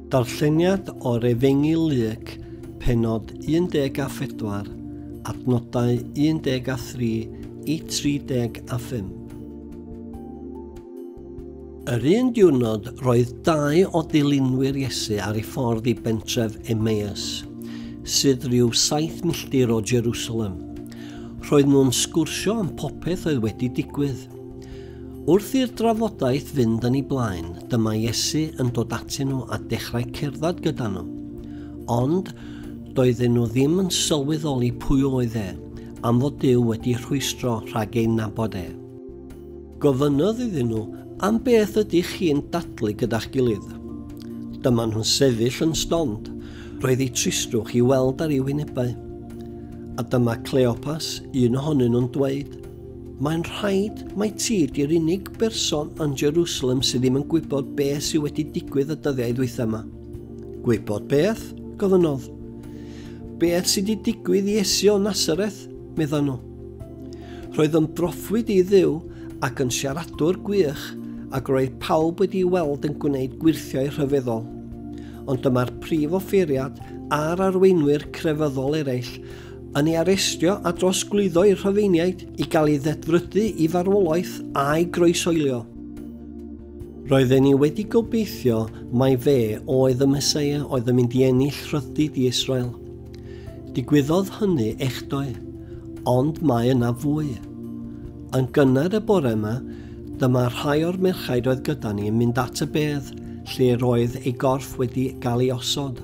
Darlleniad o'r Efengyl Luc, penod 14, adnodau 13 i 35. Yr un diwrnod roedd 2 o ddilynwyr Iesu ar ei ffordd i bentref Emmaus, sydd rhyw 7 milltir o Jerusalem. Roedd nhw'n sgwrsio am popeth oedd wedi digwydd. Wrth i'r drafodaeth fynd yn ei blaen, dyma Iesu yn dod atyn nhw a dechrau cerdded gyda nhw. Ond doedden nhw ddim yn sylweddoli pwy oedd e, am fod Duw wedi rhwystro rhag ei nabod e. Gofynnodd iddyn nhw am beth ydych chi'n dadlu gyda'ch gilydd. Dyma nhw'n sefyll yn stond, roedd ei tristrwch i weld ar ei wynebau. A dyma Cleopas, un ohonyn nhw'n dweud, mae'n rhaid mai ti di'r unig berson yn Jerusalem sydd ddim yn gwybod beth sydd wedi digwydd y dyddiau dwytha yma. Gwybod beth? Gofynnodd. Beth sydd wedi digwydd i Iesu o Nazareth? Meddon nhw. Roedd yn broffwyd i Dduw ac yn siaradwr gwych, ac roedd pawb wedi weld yn gwneud gwirthiau rhyfeddol. Ond dyma'r prif offeiriad a'r arweinwyr crefyddol eraill yn ei arestio a drosglwyddo i'r Rhufeiniaid i gael ei ddedfrydu i farwolaeth a'i groesoelio. Roedden ni wedi gobeithio mai fe oedd y Meseia oedd yn mynd i ennill rhyddid i Israel. Digwyddodd hynny echdoi, ond mae yna fwy. Yn gynnar y bore yma, dyma rhai o'r merchaid oedd gyda ni yn mynd at y bedd, lle roedd ei gorff wedi cael ei osod.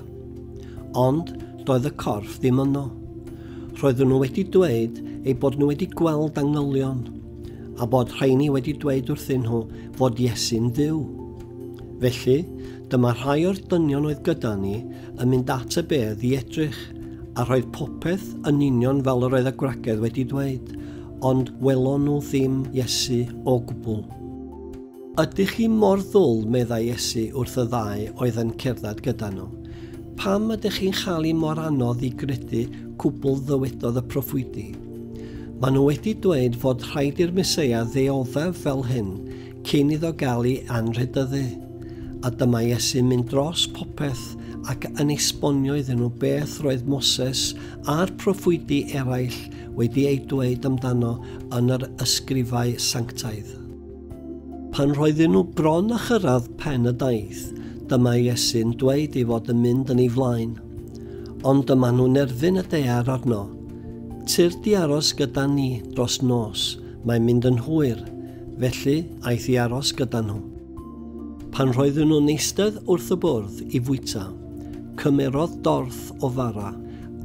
Ond doedd y corff ddim yno. Roedden nhw wedi dweud eu bod nhw wedi gweld angylion, a bod rhaini wedi dweud wrthyn nhw fod Iesu'n Dduw. Felly, dyma rhai o'r dynion oedd gyda ni yn mynd at y bedd i edrych, a roedd popeth yn union fel yr oedd y gwragedd wedi dweud, ond welon nhw ddim Iesu o gwbl. Ydych chi mor ddwl, meddai Iesu wrth y 2 oedd yn cerdded gyda nhw? Pam ydych chi'n chael ei mor anodd i gredu cwbl ddywedodd y proffwydi? Maen nhw wedi dweud fod rhaid i'r Meseia ddeoddef fel hyn cyn iddo gael ei anrhydyddu. A dyma Iesu'n mynd dros popeth ac yn esbonio iddyn nhw beth roedd Moses a'r proffwydi eraill wedi ei dweud amdano yn yr ysgrifau sanctaidd. Pan roedden nhw bron a chyrraedd pen y daith, dyma Iesu'n dweud ei fod yn mynd yn ei flaen. Ond dyma nhw'n erbyn y dear arno. Tyr di aros gyda ni dros nos, mae'n mynd yn hwyr, felly aeth i aros gyda nhw. Pan roedden nhw'n eistedd wrth y bwrdd i fwyta, cymerodd dorth o fara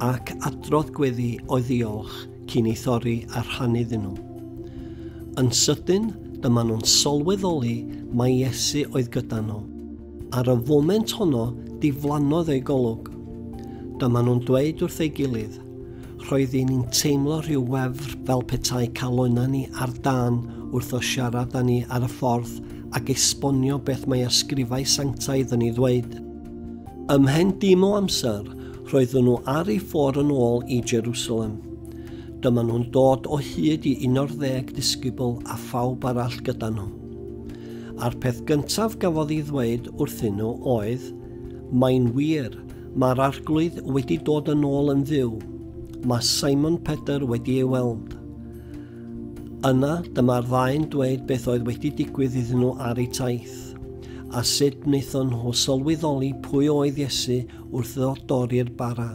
ac adrodd gweddi o ddiolch cyn ei thorri a rhannu iddyn nhw. Yn sydyn, dyma nhw'n sylweddoli mai Iesu oedd gyda nhw. Ar y foment honno, diflannodd ei golwg. Dyma nhw'n dweud wrth ei gilydd, roedd ni'n teimlo rhyw wefr fel petai calonau ni ar dan wrth o siarad â ni ar y ffordd ac esbonio beth mae ysgrifau sanctaidd yn ei ddweud. Ymhen dim o amser, roedden nhw ar ei ffordd yn ôl i Jerusalem. Dyma nhw'n dod o hyd i 11 disgybl a phawb arall gyda nhw. A'r peth gyntaf gafodd ei ddweud wrthyn nhw oedd, mae'n wir, mae'r arglwydd wedi dod yn ôl yn dduw. Mae Simon Pedr wedi ei weld. Yna dyma'r 2 dweud beth oedd wedi digwydd iddyn nhw ar ei taith, a sut wnaethon nhw sylweddoli pwy oedd Iesu wrth ddod dorri'r bara.